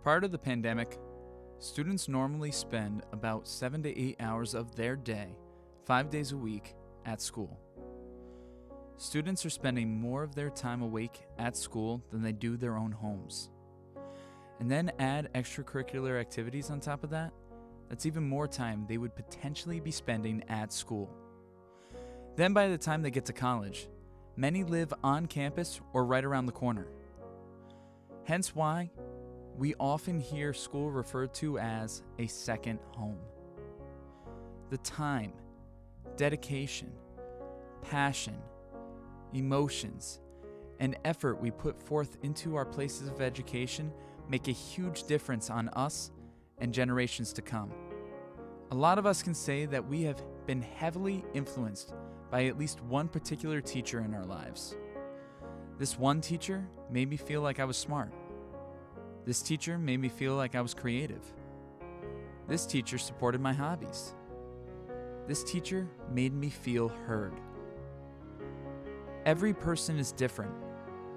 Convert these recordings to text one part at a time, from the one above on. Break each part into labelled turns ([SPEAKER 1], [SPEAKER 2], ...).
[SPEAKER 1] Prior to the pandemic, students normally spend about 7 to 8 hours of their day, 5 days a week, at school. Students are spending more of their time awake at school than they do their own homes. And then add extracurricular activities on top of that, that's even more time they would potentially be spending at school. Then by the time they get to college, many live on campus or right around the corner. Hence why we often hear school referred to as a second home. The time, dedication, passion, emotions, and effort we put forth into our places of education make a huge difference on us and generations to come. A lot of us can say that we have been heavily influenced by at least one particular teacher in our lives. This one teacher made me feel like I was smart. This teacher made me feel like I was creative. This teacher supported my hobbies. This teacher made me feel heard. Every person is different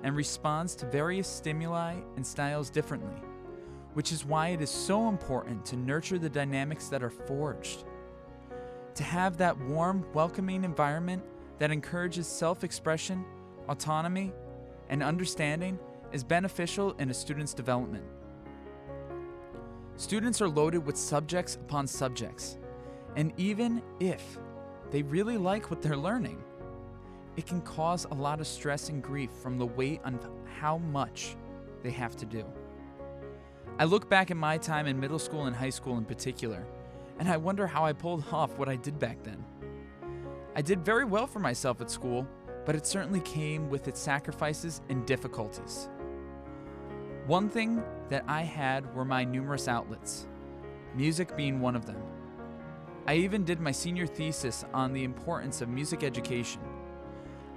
[SPEAKER 1] and responds to various stimuli and styles differently, which is why it is so important to nurture the dynamics that are forged. To have that warm, welcoming environment that encourages self-expression, autonomy, and understanding is beneficial in a student's development. Students are loaded with subjects upon subjects, and even if they really like what they're learning, it can cause a lot of stress and grief from the weight on how much they have to do. I look back at my time in middle school and high school in particular, and I wonder how I pulled off what I did back then. I did very well for myself at school, but it certainly came with its sacrifices and difficulties. One thing that I had were my numerous outlets, music being one of them. I even did my senior thesis on the importance of music education.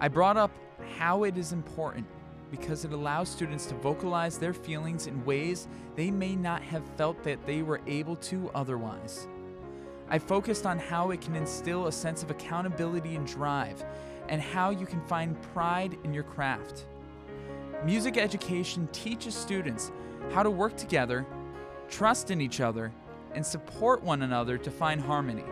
[SPEAKER 1] I brought up how it is important because it allows students to vocalize their feelings in ways they may not have felt that they were able to otherwise. I focused on how it can instill a sense of accountability and drive, and how you can find pride in your craft. Music education teaches students how to work together, trust in each other, and support one another to find harmony.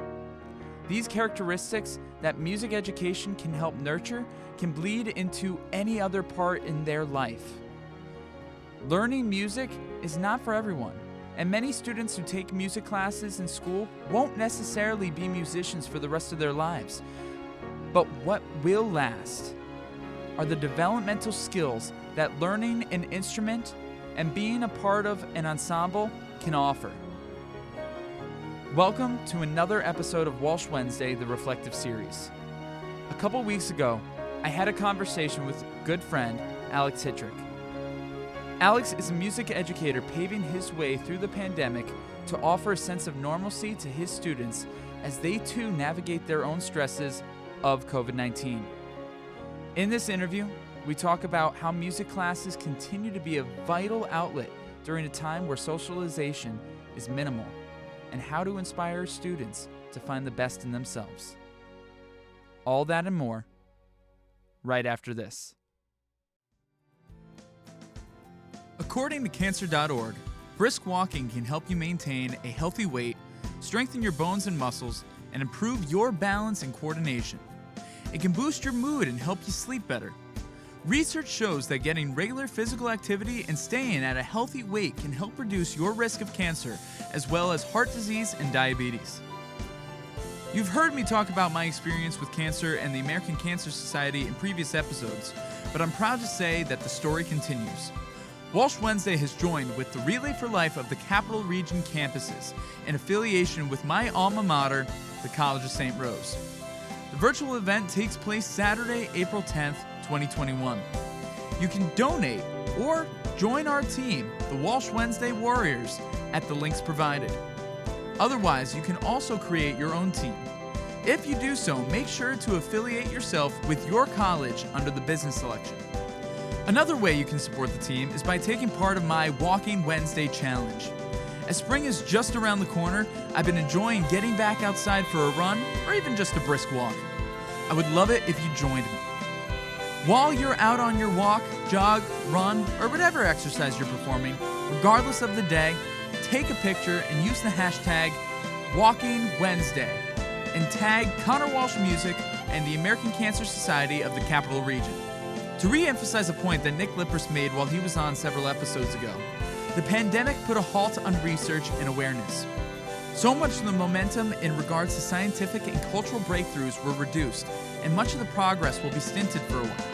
[SPEAKER 1] These characteristics that music education can help nurture can bleed into any other part in their life. Learning music is not for everyone, and many students who take music classes in school won't necessarily be musicians for the rest of their lives. But what will last are the developmental skills that learning an instrument and being a part of an ensemble can offer. Welcome to another episode of Walsh Wednesday, the Reflective Series. A couple weeks ago, I had a conversation with good friend Alex Hitrick. Alex is a music educator paving his way through the pandemic to offer a sense of normalcy to his students as they too navigate their own stresses of COVID-19. In this interview, we talk about how music classes continue to be a vital outlet during a time where socialization is minimal, and how to inspire students to find the best in themselves. All that and more, right after this. According to cancer.org, brisk walking can help you maintain a healthy weight, strengthen your bones and muscles, and improve your balance and coordination. It can boost your mood and help you sleep better. Research shows that getting regular physical activity and staying at a healthy weight can help reduce your risk of cancer, as well as heart disease and diabetes. You've heard me talk about my experience with cancer and the American Cancer Society in previous episodes, but I'm proud to say that the story continues. Walsh Wednesday has joined with the Relay for Life of the Capital Region campuses in affiliation with my alma mater, the College of St. Rose. The virtual event takes place Saturday, April 10th, 2021. You can donate or join our team, the Walsh Wednesday Warriors, at the links provided. Otherwise, you can also create your own team. If you do so, make sure to affiliate yourself with your college under the business selection. Another way you can support the team is by taking part of my Walking Wednesday challenge. As spring is just around the corner, I've been enjoying getting back outside for a run or even just a brisk walk. I would love it if you joined me. While you're out on your walk, jog, run, or whatever exercise you're performing, Regardless of the day, take a picture and use the hashtag Walking Wednesday and tag Connor Walsh Music and the American Cancer Society of the Capital Region. To re-emphasize a point that Nick Lippers made while he was on several episodes ago, the pandemic put a halt on research and awareness. So much of the momentum in regards to scientific and cultural breakthroughs were reduced, and much of the progress will be stinted for a while.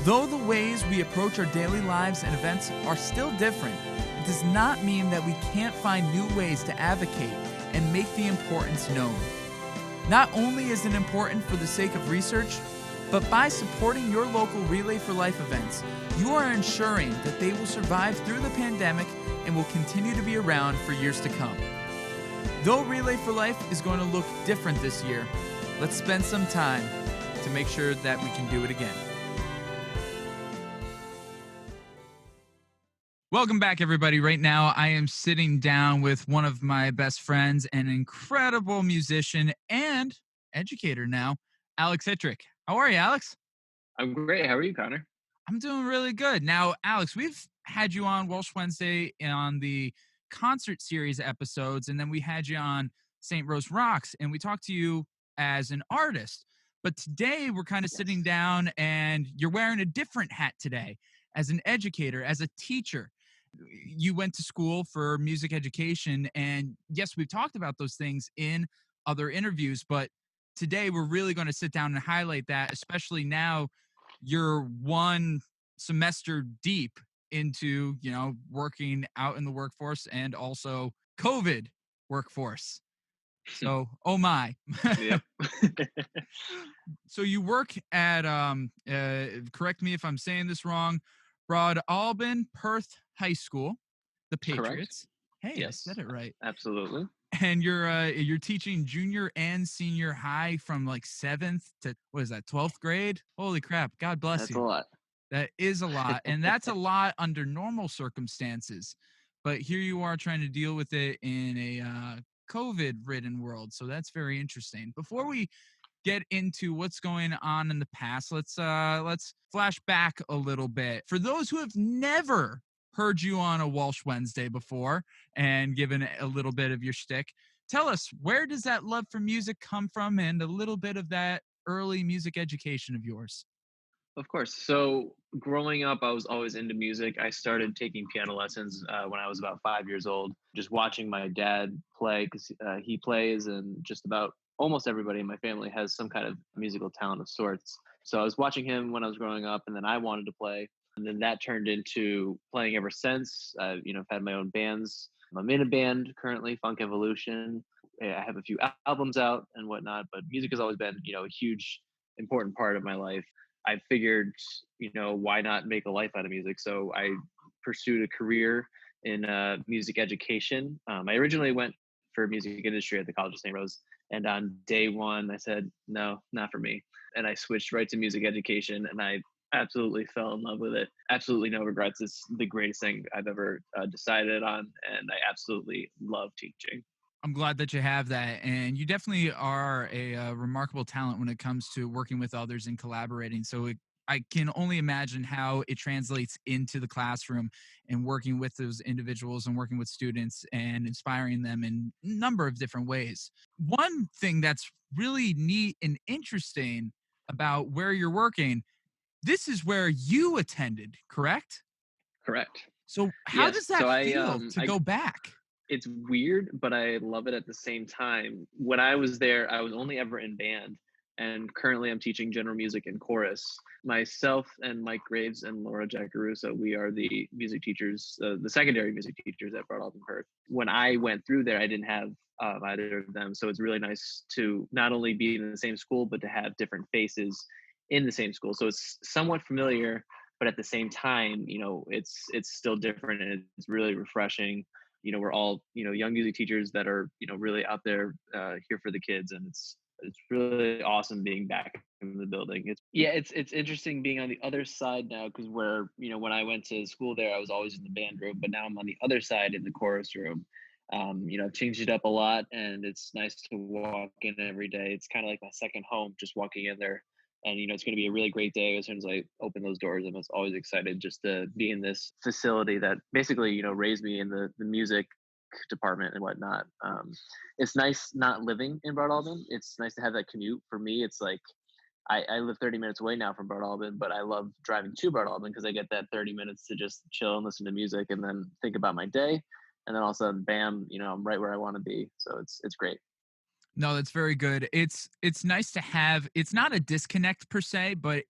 [SPEAKER 1] Though the ways we approach our daily lives and events are still different, it does not mean that we can't find new ways to advocate and make the importance known. Not only is it important for the sake of research, but by supporting your local Relay for Life events, you are ensuring that they will survive through the pandemic and will continue to be around for years to come. Though Relay for Life is going to look different this year, let's spend some time to make sure that we can do it again. Welcome back, everybody. Right now, I am sitting down with one of my best friends, an incredible musician and educator now, Alex Hitrick. How are you, Alex?
[SPEAKER 2] I'm great. How are you, Connor?
[SPEAKER 1] I'm doing really good. Now, Alex, we've had you on Walsh Wednesday on the concert series episodes, and then we had you on St. Rose Rocks, and we talked to you as an artist. But today, we're kind of sitting
[SPEAKER 2] Yes.
[SPEAKER 1] down, and you're wearing a different hat today as an educator, as a teacher. You went to school for music education, and yes, we've talked about those things in other interviews, but today we're really going to sit down and highlight that, especially now you're one semester deep into, working out in the workforce and also COVID workforce. So, oh my.
[SPEAKER 2] Yep.
[SPEAKER 1] So you work at correct me if I'm saying this wrong, Broad Alban Perth High School, the
[SPEAKER 2] Correct.
[SPEAKER 1] Patriots. Hey, I
[SPEAKER 2] Yes.
[SPEAKER 1] said it right.
[SPEAKER 2] Absolutely.
[SPEAKER 1] And you're teaching junior and senior high from like 7th to what is that, 12th grade? Holy crap. God bless
[SPEAKER 2] That's a
[SPEAKER 1] you.
[SPEAKER 2] lot.
[SPEAKER 1] That is a lot, and that's a lot under normal circumstances. But here you are trying to deal with it in a COVID-ridden world. So that's very interesting. Before we get into what's going on in the past, let's flash back a little bit. For those who have never heard you on a Walsh Wednesday before and given a little bit of your shtick, tell us, where does that love for music come from, and a little bit of that early music education of yours?
[SPEAKER 2] Of course. So growing up, I was always into music. I started taking piano lessons when I was about 5 years old, just watching my dad play because he plays, and just about almost everybody in my family has some kind of musical talent of sorts. So I was watching him when I was growing up, and then I wanted to play. And then that turned into playing ever since. I've had my own bands. I'm in a band currently, Funk Evolution. I have a few albums out and whatnot, but music has always been, a huge, important part of my life. I figured, why not make a life out of music? So I pursued a career in music education. I originally went for music industry at the College of St. Rose. And on day one, I said, no, not for me. And I switched right to music education, and I absolutely fell in love with it. Absolutely no regrets. It's the greatest thing I've ever decided on. And I absolutely love teaching.
[SPEAKER 1] I'm glad that you have that, and you definitely are a, remarkable talent when it comes to working with others and collaborating. So I can only imagine how it translates into the classroom and working with those individuals and working with students and inspiring them in a number of different ways. One thing that's really neat and interesting about where you're working, this is where you attended, correct?
[SPEAKER 2] Correct.
[SPEAKER 1] So how
[SPEAKER 2] Yes.
[SPEAKER 1] does
[SPEAKER 2] So
[SPEAKER 1] that feel to
[SPEAKER 2] I
[SPEAKER 1] go back?
[SPEAKER 2] it's weird, but I love it at the same time. When I was there, I was only ever in band, and currently I'm teaching general music and chorus. Myself and Mike Graves and Laura Jackaruso, we are the music teachers, the secondary music teachers at Broad Alton Perth. When I went through there, I didn't have either of them, so it's really nice to not only be in the same school, but to have different faces in the same school. So it's somewhat familiar, but at the same time, it's still different, and it's really refreshing. We're all, young music teachers that are, really out there here for the kids, and it's really awesome being back in the building. It's interesting being on the other side now, because where, when I went to school there, I was always in the band room, but now I'm on the other side in the chorus room. I've changed it up a lot, and it's nice to walk in every day. It's kind of like my second home, just walking in there and it's going to be a really great day. As soon as I open those doors, I'm just always excited just to be in this facility that basically raised me in the music department and whatnot. It's nice not living in Broad Albin. It's nice to have that commute. For me, it's like I live 30 minutes away now from Broad Albin, but I love driving to Broad Albin because I get that 30 minutes to just chill and listen to music and then think about my day. And then all of a sudden, bam, I'm right where I want to be. So it's great.
[SPEAKER 1] No, that's very good. It's nice to have, it's not a disconnect per se, but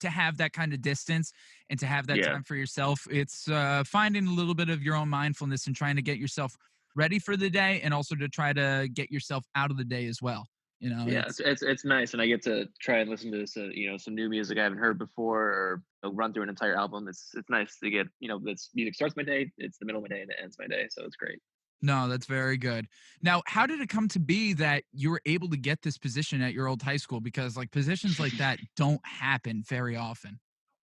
[SPEAKER 1] to have that kind of distance and to have that
[SPEAKER 2] Yeah.
[SPEAKER 1] time for yourself. It's finding a little bit of your own mindfulness and trying to get yourself ready for the day, and also to try to get yourself out of the day as well. You know,
[SPEAKER 2] Yeah, it's nice, and I get to try and listen to some new music I haven't heard before, or run through an entire album. It's nice to get this music starts my day, it's the middle of my day, and it ends my day, so it's great.
[SPEAKER 1] no, that's very good. Now, how did it come to be that you were able to get this position at your old high school? Because like positions like that don't happen very often.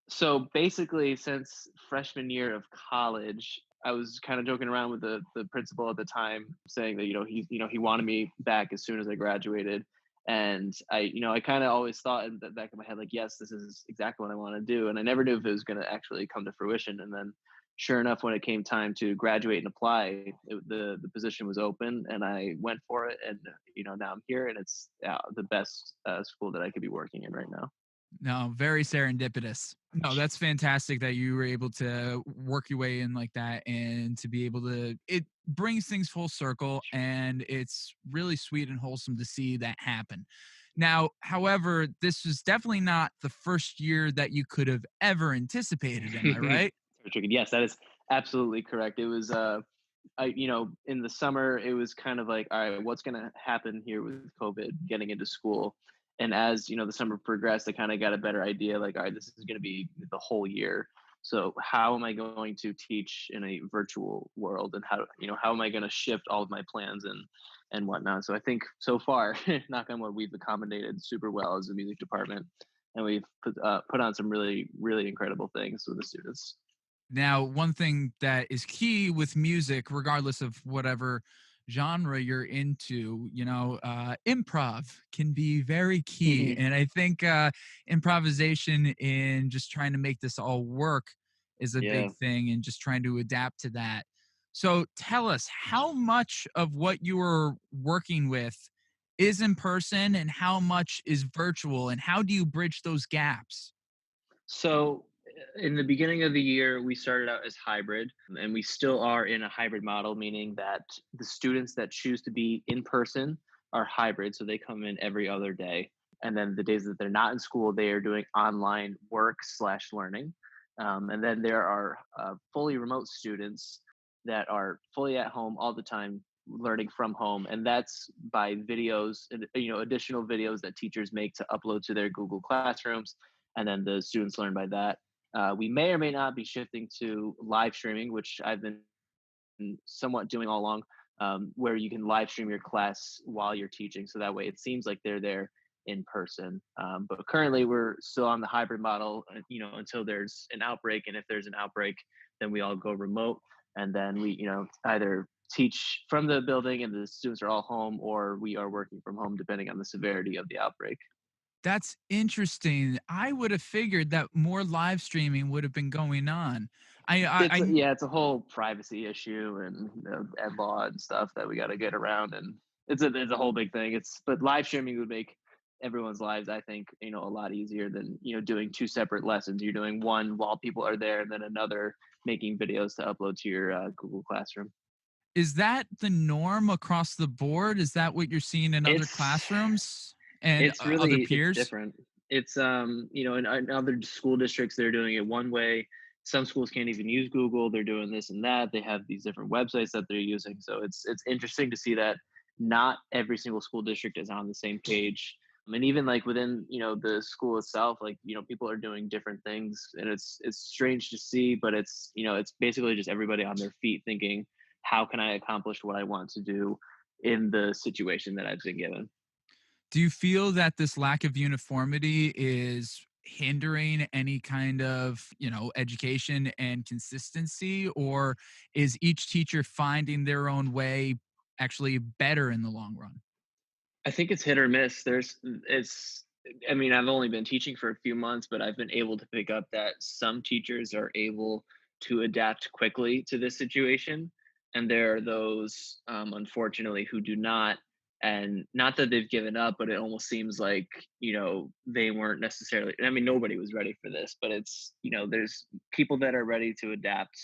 [SPEAKER 2] So basically, since freshman year of college, I was kind of joking around with the principal at the time, saying that he wanted me back as soon as I graduated, and I kind of always thought in the back of my head like, yes, this is exactly what I want to do, and I never knew if it was going to actually come to fruition. And then, sure enough, when it came time to graduate and apply, the position was open, and I went for it, and now I'm here, and it's the best school that I could be working in right now.
[SPEAKER 1] No, very serendipitous. No, that's fantastic that you were able to work your way in like that, and to be able to, it brings things full circle, and it's really sweet and wholesome to see that happen. Now, however, this was definitely not the first year that you could have ever anticipated. Am I right?
[SPEAKER 2] Very tricky. Yes, that is absolutely correct. It was in the summer, it was kind of like, all right, what's going to happen here with COVID getting into school? And as the summer progressed, I kind of got a better idea. Like, all right, this is going to be the whole year. So how am I going to teach in a virtual world, and how am I going to shift all of my plans and whatnot? So I think so far, knock on wood, we've accommodated super well as a music department, and we've put on some really really incredible things with the students.
[SPEAKER 1] Now, one thing that is key with music, regardless of whatever genre you're into, improv can be very key. And I think improvisation in just trying to make this all work is a big
[SPEAKER 2] Yeah.
[SPEAKER 1] thing, and just trying to adapt to that. So tell us, how much of what you are working with is in person and how much is virtual, and how do you bridge those gaps?
[SPEAKER 2] So in the beginning of the year, we started out as hybrid, and we still are in a hybrid model, meaning that the students that choose to be in person are hybrid. So they come in every other day. And then the days that they're not in school, they are doing online work slash learning. And then there are fully remote students that are fully at home all the time, learning from home, and that's by videos and additional videos that teachers make to upload to their Google Classrooms, and then the students learn by that. We may or may not be shifting to live streaming, which I've been somewhat doing all along, where you can live stream your class while you're teaching. So that way it seems like they're there in person. But currently we're still on the hybrid model, until there's an outbreak. And if there's an outbreak, then we all go remote. And then we, either teach from the building and the students are all home, or we are working from home depending on the severity of the outbreak.
[SPEAKER 1] That's interesting. I would have figured that more live streaming would have been going on. I
[SPEAKER 2] Yeah, it's a whole privacy issue and ed law and stuff that we got to get around, and it's a whole big thing. But live streaming would make everyone's lives, I think, a lot easier than doing two separate lessons. You're doing one while people are there, and then another making videos to upload to your Google Classroom.
[SPEAKER 1] Is that the norm across the board? Is that what you're seeing in other
[SPEAKER 2] It's
[SPEAKER 1] classrooms and other
[SPEAKER 2] it's
[SPEAKER 1] peers?
[SPEAKER 2] different. It's in other school districts they're doing it one way. Some schools can't even use Google. They're doing this and that. They have these different websites that they're using. So it's interesting to see that not every single school district is on the same page. And even like within the school itself, like people are doing different things, and it's strange to see, but it's basically just everybody on their feet thinking, how can I accomplish what I want to do in the situation that I've been given.
[SPEAKER 1] Do you feel that this lack of uniformity is hindering any kind of, education and consistency, or is each teacher finding their own way actually better in the long run?
[SPEAKER 2] I think it's hit or miss. It's I mean, I've only been teaching for a few months, but I've been able to pick up that some teachers are able to adapt quickly to this situation. And there are those, unfortunately, who do not. And not that they've given up, but it almost seems like, they weren't necessarily, I mean, nobody was ready for this, but it's, there's people that are ready to adapt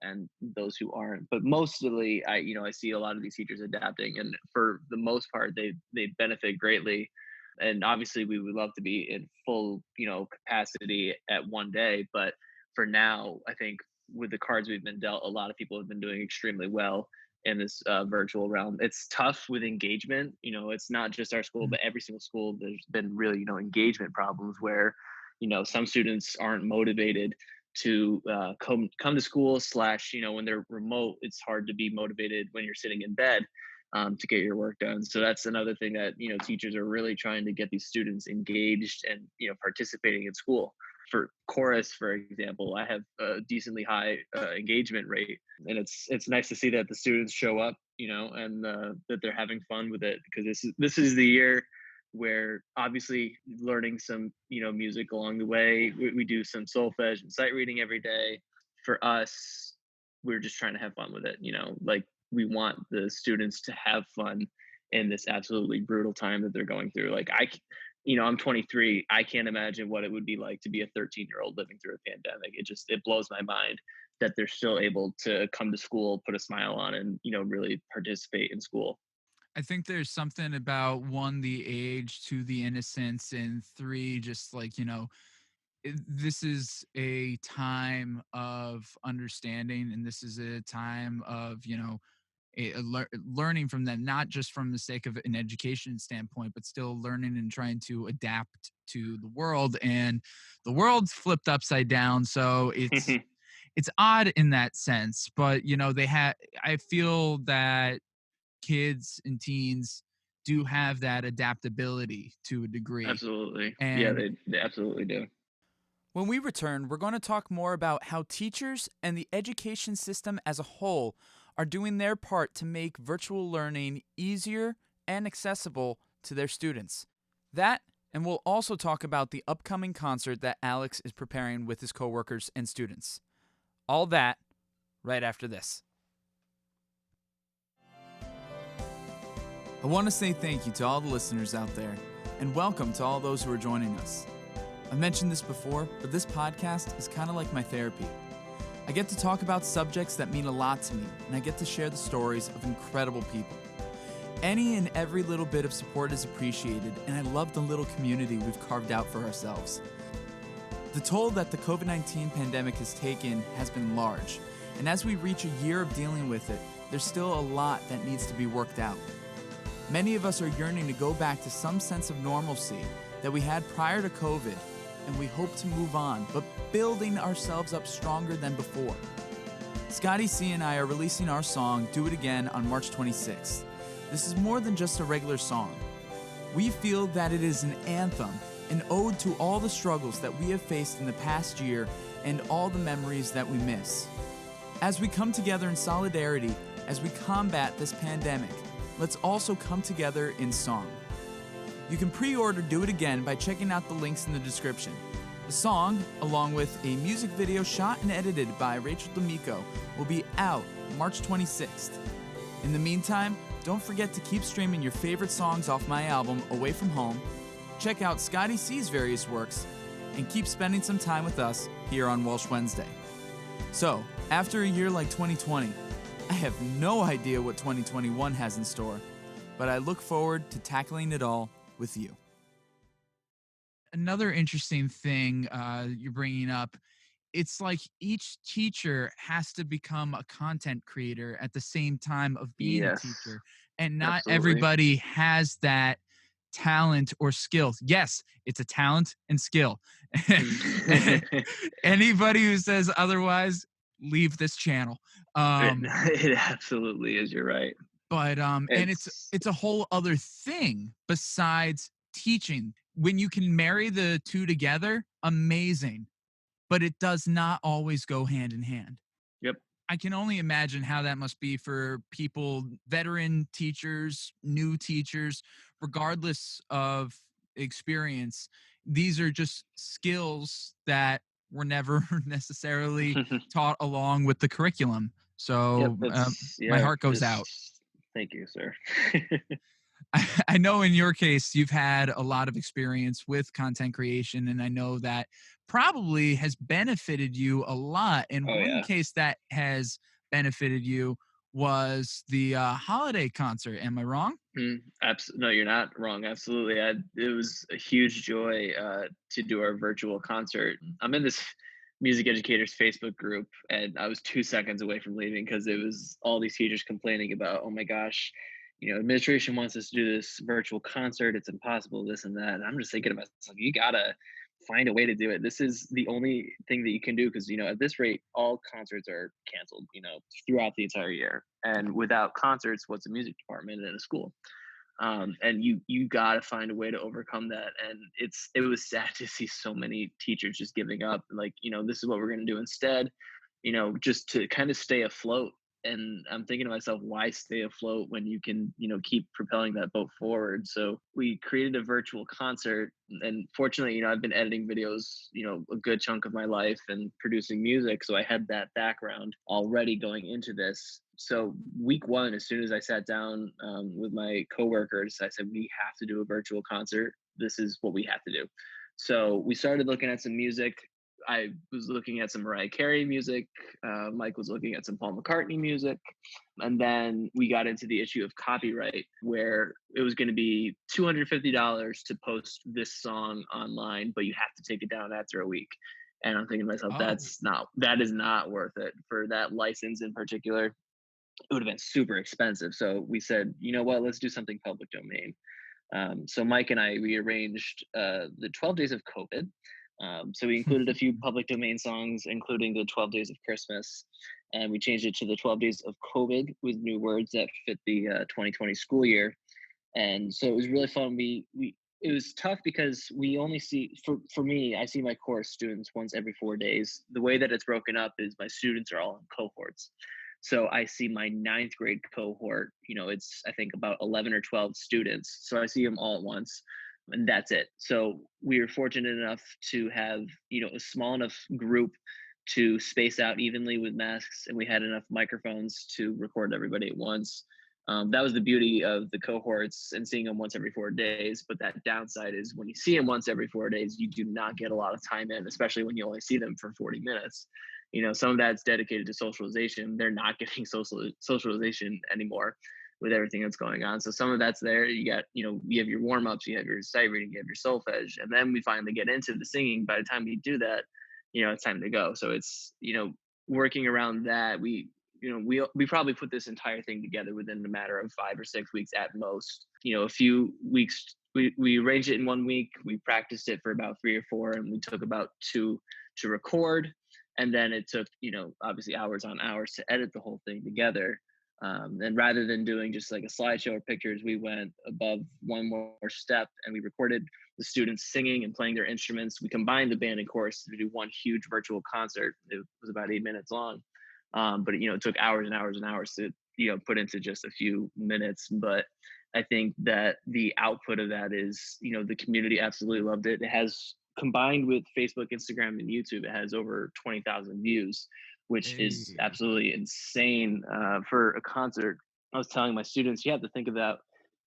[SPEAKER 2] and those who aren't. But mostly, I see a lot of these teachers adapting. And for the most part, they benefit greatly, and obviously we would love to be in full capacity at one day, but for now I think with the cards we've been dealt, a lot of people have been doing extremely well in this virtual realm. It's tough with engagement. It's not just our school,
[SPEAKER 1] Mm.
[SPEAKER 2] but every single school there's been really engagement problems where some students aren't motivated to come to school, slash when they're remote it's hard to be motivated when you're sitting in bed to get your work done. So that's another thing that teachers are really trying to get these students engaged and participating in school. For chorus, for example, I have a decently high engagement rate, and it's nice to see that the students show up, and that they're having fun with it, because this is the year where obviously learning some music along the way. We do some solfege and sight reading every day. For us, we're just trying to have fun with it. Like, we want the students to have fun in this absolutely brutal time that they're going through. Like, I'm 23. I can't imagine what it would be like to be a 13-year-old living through a pandemic. It blows my mind that they're still able to come to school, put a smile on, and really participate in school.
[SPEAKER 1] I think there's something about one, the age, two, the innocence, and three, just like, this is a time of understanding, and this is a time of, learning from them, not just from the sake of an education standpoint, but still learning and trying to adapt to the world. And the world's flipped upside down. So it's odd in that sense, but I feel that kids and teens do have that adaptability to a degree.
[SPEAKER 2] Absolutely. Yeah,
[SPEAKER 1] And
[SPEAKER 2] they absolutely do.
[SPEAKER 1] when we return, we're going to talk more about how teachers and the education system as a whole are doing their part to make virtual learning easier and accessible to their students. That, and we'll also talk about the upcoming concert that Alex is preparing with his coworkers and students. All that right after this. I want to say thank you to all the listeners out there, and welcome to all those who are joining us. I've mentioned this before, but this podcast is kind of like my therapy. I get to talk about subjects that mean a lot to me, and I get to share the stories of incredible people. Any and every little bit of support is appreciated, and I love the little community we've carved out for ourselves. The toll that the COVID-19 pandemic has taken has been large, and as we reach a year of dealing with it, there's still a lot that needs to be worked out. Many of us are yearning to go back to some sense of normalcy that we had prior to COVID, and we hope to move on, but building ourselves up stronger than before. Scotty C and I are releasing our song, Do It Again, on March 26th. This is more than just a regular song. We feel that it is an anthem, an ode to all the struggles that we have faced in the past year and all the memories that we miss. As we come together in solidarity, as we combat this pandemic, let's also come together in song. You can pre-order Do It Again by checking out the links in the description. The song, along with a music video shot and edited by Rachel D'Amico, will be out March 26th. In the meantime, don't forget to keep streaming your favorite songs off my album, Away From Home, check out Scotty C's various works, and keep spending some time with us here on Walsh Wednesday. So, after a year like 2020, I have no idea what 2021 has in store, but I look forward to tackling it all with you. Another interesting thing you're bringing up, it's like each teacher has to become a content creator at the same time of being a
[SPEAKER 2] Yes,
[SPEAKER 1] teacher, and not
[SPEAKER 2] absolutely.
[SPEAKER 1] everybody has that talent or skill. Yes, it's a talent and skill. Anybody who says otherwise, leave this channel.
[SPEAKER 2] it,
[SPEAKER 1] Um,
[SPEAKER 2] it absolutely is. You're right.
[SPEAKER 1] but and it's
[SPEAKER 2] It's
[SPEAKER 1] it's a whole other thing besides teaching. When you can marry the two together, amazing, but it does not always go hand in hand.
[SPEAKER 2] Yep.
[SPEAKER 1] I can only imagine how that must be for people, veteran teachers, new teachers, regardless of experience, these are just skills that were never necessarily taught along with the curriculum.
[SPEAKER 2] Yep,
[SPEAKER 1] So
[SPEAKER 2] it's
[SPEAKER 1] my
[SPEAKER 2] yeah,
[SPEAKER 1] heart goes out.
[SPEAKER 2] just thank you, sir.
[SPEAKER 1] I know in your case, you've had a lot of experience with content creation, and I know that probably has benefited you a lot. And
[SPEAKER 2] Oh
[SPEAKER 1] one
[SPEAKER 2] yeah.
[SPEAKER 1] case that has benefited you was the holiday concert. Am I wrong?
[SPEAKER 2] No, you're not wrong. Absolutely. It was a huge joy to do our virtual concert. I'm in this music educators Facebook group, and I was 2 seconds away from leaving because it was all these teachers complaining about, oh my gosh, administration wants us to do this virtual concert. It's impossible, this and that. And I'm just thinking to myself, you gotta find a way to do it. This is the only thing that you can do because at this rate, all concerts are canceled, throughout the entire year. And without concerts, what's a music department in a school? And you got to find a way to overcome that. And it was sad to see so many teachers just giving up, like, this is what we're going to do instead, just to kind of stay afloat. And I'm thinking to myself, why stay afloat when you can keep propelling that boat forward? So we created a virtual concert, and fortunately, I've been editing videos a good chunk of my life and producing music, so I had that background already going into this. So week one, as soon as I sat down with my coworkers, I said, we have to do a virtual concert. This is what we have to do. So we started looking at some music. I was looking at some Mariah Carey music. Mike was looking at some Paul McCartney music. And then we got into the issue of copyright, where it was going to be $250 to post this song online, but you have to take it down after a week. And I'm thinking to myself,
[SPEAKER 1] Oh,
[SPEAKER 2] that is not worth it for that license in particular. It would have been super expensive. So we said, you know what, let's do something public domain. So Mike and I rearranged the 12 Days of COVID. So we included a few public domain songs, including the 12 Days of Christmas, and we changed it to the 12 Days of COVID with new words that fit the 2020 school year. And so it was really fun. We It was tough because we only see, for me, I see my course students once every 4 days. The way that it's broken up is my students are all in cohorts. So I see my ninth grade cohort, it's I think about 11 or 12 students. So I see them all at once, and that's it. So we were fortunate enough to have, a small enough group to space out evenly with masks, and we had enough microphones to record everybody at once. That was the beauty of the cohorts and seeing them once every 4 days. But that downside is when you see them once every 4 days, you do not get a lot of time in, especially when you only see them for 40 minutes. Some of that's dedicated to socialization. They're not getting socialization anymore with everything that's going on. So some of that's there. You got, you have your warm ups, you have your sight reading, you have your solfege, and then we finally get into the singing. By the time we do that, it's time to go. So it's, working around that. We probably put this entire thing together within a matter of 5 or 6 weeks at most. A few weeks. We arranged it in 1 week. We practiced it for about 3 or 4, and we took about 2 to record, and then it took obviously hours on hours to edit the whole thing together. And rather than doing just like a slideshow or pictures, we went above one more step and we recorded the students singing and playing their instruments. We combined the band and chorus to do one huge virtual concert. It was about 8 minutes long, but it took hours and hours and hours to put into just a few minutes. But I think that the output of that is, the community absolutely loved it. It has, combined with Facebook, Instagram, and YouTube, it has over 20,000 views, which is
[SPEAKER 1] hey.
[SPEAKER 2] absolutely insane for a concert. I was telling my students, you have to think about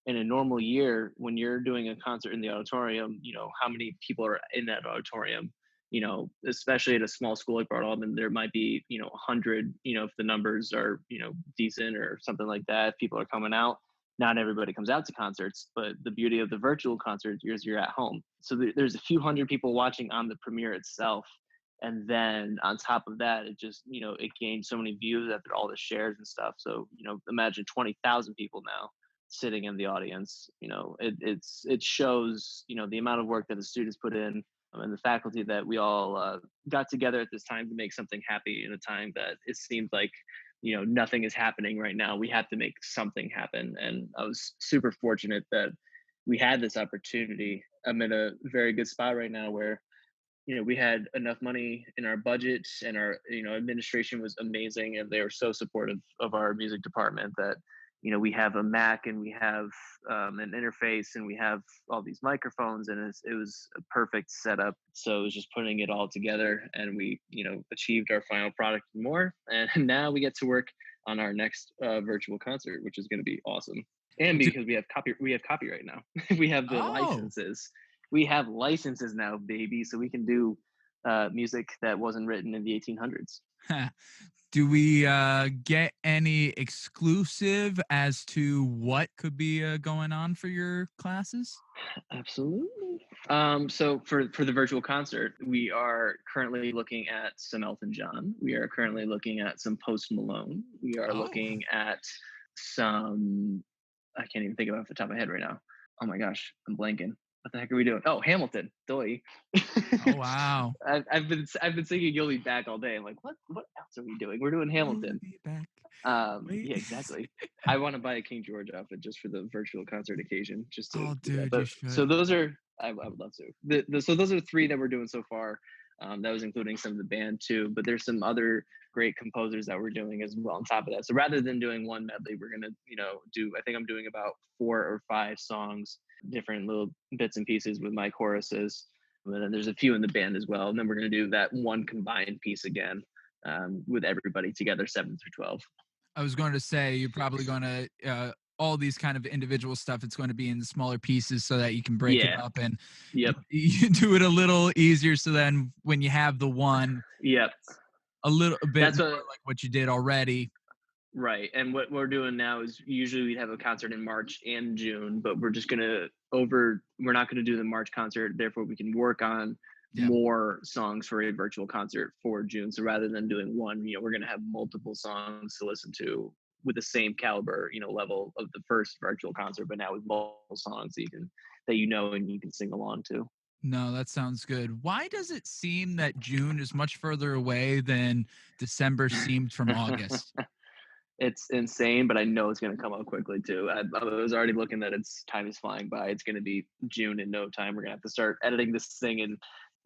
[SPEAKER 2] in a normal year when you're doing a concert in the auditorium, how many people are in that auditorium. Especially at a small school like Broad Almond, there might be 100. If the numbers are decent or something like that, if people are coming out. Not everybody comes out to concerts, but the beauty of the virtual concerts is you're at home. So there's a few hundred people watching on the premiere itself. And then on top of that, it just, it gained so many views after all the shares and stuff. So, imagine 20,000 people now sitting in the audience. It shows, the amount of work that the students put in, and the faculty, that we all got together at this time to make something happy in a time that it seemed like nothing is happening right now. We have to make something happen, and I was super fortunate that we had this opportunity. I'm in a very good spot right now where we had enough money in our budget, and our administration was amazing, and they were so supportive of our music department that we have a Mac and we have an interface and we have all these microphones, and it was a perfect setup. So it was just putting it all together, and we, achieved our final product and more. And now we get to work on our next virtual concert, which is going to be awesome. And
[SPEAKER 1] Do-
[SPEAKER 2] because we have copyright now, we have the
[SPEAKER 1] oh,
[SPEAKER 2] licenses. We have licenses now, baby, so we can do music that wasn't written in the 1800s.
[SPEAKER 1] do we get any exclusive as to what could be going on for your classes?
[SPEAKER 2] Absolutely. So for the virtual concert, we are currently looking at some Elton John. We are currently looking at some Post Malone. We are
[SPEAKER 1] Oh,
[SPEAKER 2] looking at some. I can't even think of it off the top of my head right now. Oh my gosh, I'm blanking. What the heck are we doing? Oh, Hamilton. Doy.
[SPEAKER 1] oh wow.
[SPEAKER 2] I've been singing "You'll Be Back" all day. I'm like, what else are we doing? We're doing
[SPEAKER 1] You'll
[SPEAKER 2] Hamilton.
[SPEAKER 1] be back. Wait.
[SPEAKER 2] Yeah, exactly. I want to buy a King George outfit just for the virtual concert occasion, just to
[SPEAKER 1] Oh,
[SPEAKER 2] do that.
[SPEAKER 1] dude, you
[SPEAKER 2] But so
[SPEAKER 1] should.
[SPEAKER 2] those are, I would love to. So those are three that we're doing so far. That was including some of the band too, but there's some other great composers that we're doing as well on top of that. So rather than doing one medley, we're gonna, do. I think I'm doing about 4 or 5 songs, different little bits and pieces with my choruses. And then there's a few in the band as well. And then we're gonna do that one combined piece again, with everybody together, 7 through 12.
[SPEAKER 1] I was going to say you're probably going to all these kind of individual stuff. It's going to be in smaller pieces so that you can break it
[SPEAKER 2] Yeah.
[SPEAKER 1] up and
[SPEAKER 2] Yep.
[SPEAKER 1] you do it a little easier. So then when you have the one,
[SPEAKER 2] Yep.
[SPEAKER 1] it's a bit
[SPEAKER 2] That's
[SPEAKER 1] more
[SPEAKER 2] what.
[SPEAKER 1] like what you did already.
[SPEAKER 2] Right. And what we're doing now is usually we'd have a concert in March and June, but we're not gonna do the March concert, therefore we can work on
[SPEAKER 1] Yeah.
[SPEAKER 2] more songs for a virtual concert for June. So rather than doing one, we're gonna have multiple songs to listen to with the same caliber, level of the first virtual concert, but now with multiple songs that and you can sing along to.
[SPEAKER 1] No, that sounds good. Why does it seem that June is much further away than December seemed from August?
[SPEAKER 2] It's insane, but I know it's going to come out quickly too. I was already looking that it's time is flying by. It's going to be June in no time. We're going to have to start editing this thing in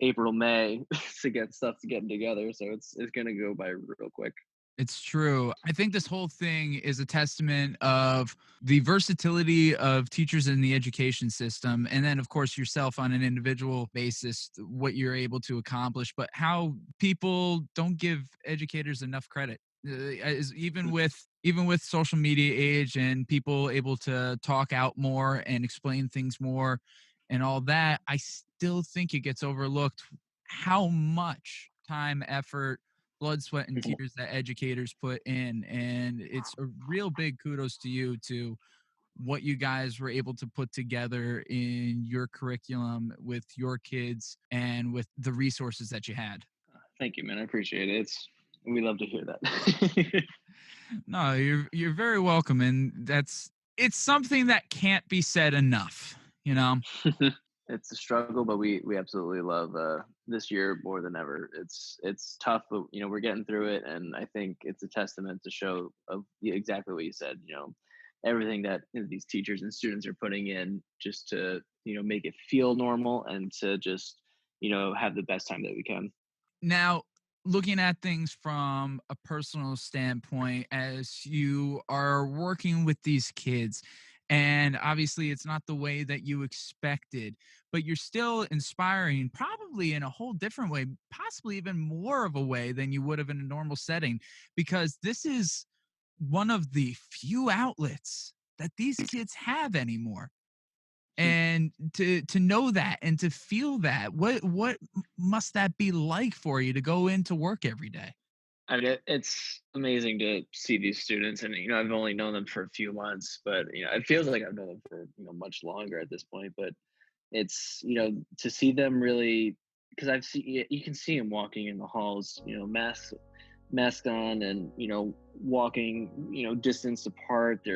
[SPEAKER 2] April, May to get stuff to get together. So it's going to go by real quick.
[SPEAKER 1] It's true. I think this whole thing is a testament of the versatility of teachers in the education system. And then, of course, yourself on an individual basis, what you're able to accomplish, but how people don't give educators enough credit. Is even with social media age and people able to talk out more and explain things more and all that, I still think it gets overlooked how much time, effort, blood, sweat, and tears that educators put in. And it's a real big kudos to you to what you guys were able to put together in your curriculum with your kids and with the resources that you had.
[SPEAKER 2] Thank you, man. I appreciate it. We love to hear that.
[SPEAKER 1] No, you're very welcome. And it's something that can't be said enough, you know?
[SPEAKER 2] It's a struggle, but we absolutely love this year more than ever. It's tough, but we're getting through it, and I think it's a testament to show of exactly what you said. Everything that these teachers and students are putting in just to make it feel normal and to just have the best time that we can.
[SPEAKER 1] Now, looking at things from a personal standpoint, as you are working with these kids, and obviously it's not the way that you expected, but you're still inspiring, probably in a whole different way, possibly even more of a way than you would have in a normal setting, because this is one of the few outlets that these kids have anymore. And to know that and to feel that, what must that be like for you to go into work every day?
[SPEAKER 2] I mean, it's amazing to see these students, and I've only known them for a few months, but it feels like I've known them for much longer at this point. But it's to see them really, because you can see them walking in the halls, mask on, and walking distance apart.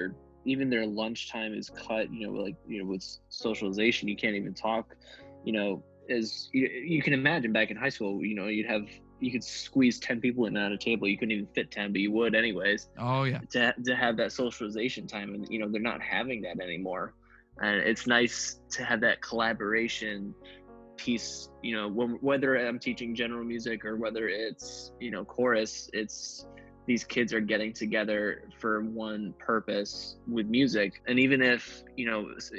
[SPEAKER 2] Even their lunchtime is cut. Like with socialization, you can't even talk. As you can imagine back in high school, you could squeeze 10 people in on a table. You couldn't even fit 10, but you would anyways.
[SPEAKER 1] Oh yeah.
[SPEAKER 2] To have that socialization time, and they're not having that anymore. And it's nice to have that collaboration piece. Whether I'm teaching general music or whether it's chorus, it's these kids are getting together for one purpose with music. And even if,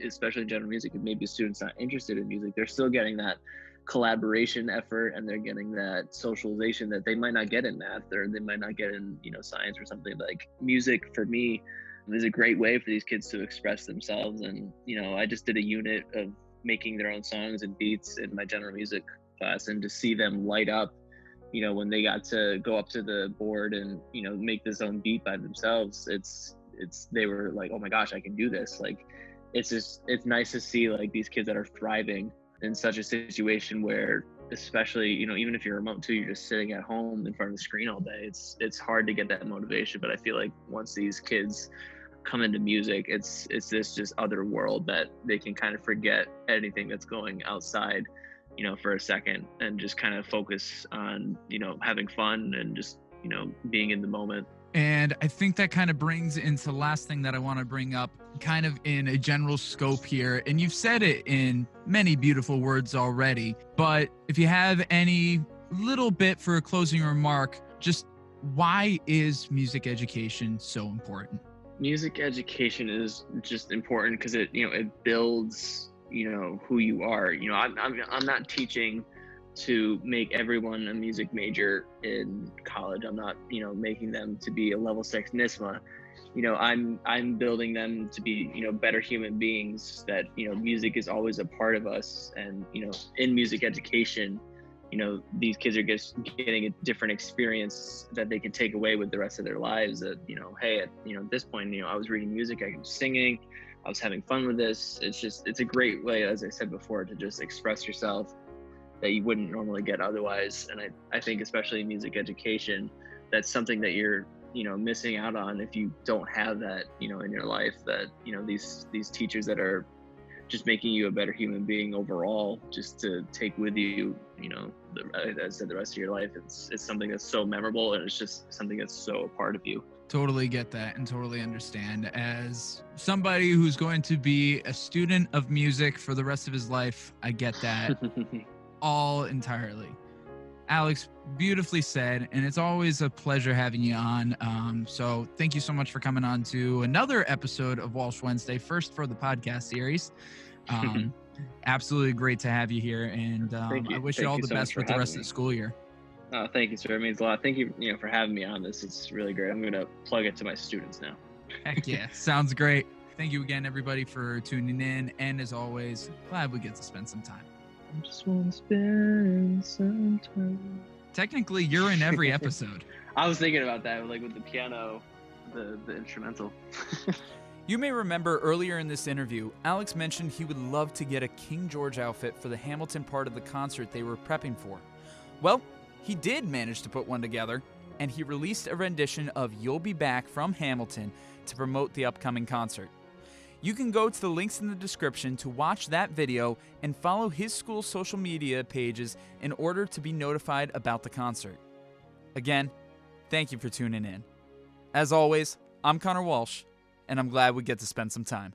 [SPEAKER 2] especially in general music, if maybe a student's not interested in music, they're still getting that collaboration effort, and they're getting that socialization that they might not get in math, or they might not get in, science or something. Like music for me is a great way for these kids to express themselves. And, I just did a unit of making their own songs and beats in my general music class, and to see them light up, when they got to go up to the board and, make this own beat by themselves, they were like, oh my gosh, I can do this. Like, it's nice to see like these kids that are thriving in such a situation where, especially, even if you're remote too, you're just sitting at home in front of the screen all day. It's hard to get that motivation. But I feel like once these kids come into music, it's this just other world that they can kind of forget anything that's going outside, for a second, and just kind of focus on, having fun and just, being in the moment.
[SPEAKER 1] And I think that kind of brings into the last thing that I want to bring up, kind of in a general scope here. And you've said it in many beautiful words already, but if you have any little bit for a closing remark, just why is music education so important?
[SPEAKER 2] Music education is just important because it builds, who you are. I'm not teaching to make everyone a music major in college. I'm not, making them to be a level 6 NISMA. I'm building them to be, better human beings, that, music is always a part of us. And, in music education, these kids are just getting a different experience that they can take away with the rest of their lives. That, hey, at this point, I was reading music, I was singing, I was having fun with this. It's a great way, as I said before, to just express yourself that you wouldn't normally get otherwise. And I think especially in music education, that's something that you're, missing out on if you don't have that, in your life, that, these teachers that are just making you a better human being overall, just to take with you, as I said, the rest of your life. It's something that's so memorable, and it's just something that's so a part of you.
[SPEAKER 1] Totally get that and totally understand. As somebody who's going to be a student of music for the rest of his life, I get that all entirely. Alex, beautifully said, and it's always a pleasure having you on. So thank you so much for coming on to another episode of Walsh Wednesday, first for the podcast series. Absolutely great to have you here, and I wish you all the best with the rest of the school year.
[SPEAKER 2] Oh, thank you, sir. It means a lot. Thank you, for having me on this. It's really great. I'm going to plug it to my students now.
[SPEAKER 1] Heck yeah. Sounds great. Thank you again, everybody, for tuning in. And as always, glad we get to spend some time.
[SPEAKER 2] I just want to spend some time.
[SPEAKER 1] Technically, you're in every episode.
[SPEAKER 2] I was thinking about that, like with the piano, the instrumental.
[SPEAKER 1] You may remember earlier in this interview, Alex mentioned he would love to get a King George outfit for the Hamilton part of the concert they were prepping for. Well, he did manage to put one together, and he released a rendition of You'll Be Back from Hamilton to promote the upcoming concert. You can go to the links in the description to watch that video and follow his school's social media pages in order to be notified about the concert. Again, thank you for tuning in. As always, I'm Connor Walsh, and I'm glad we get to spend some time.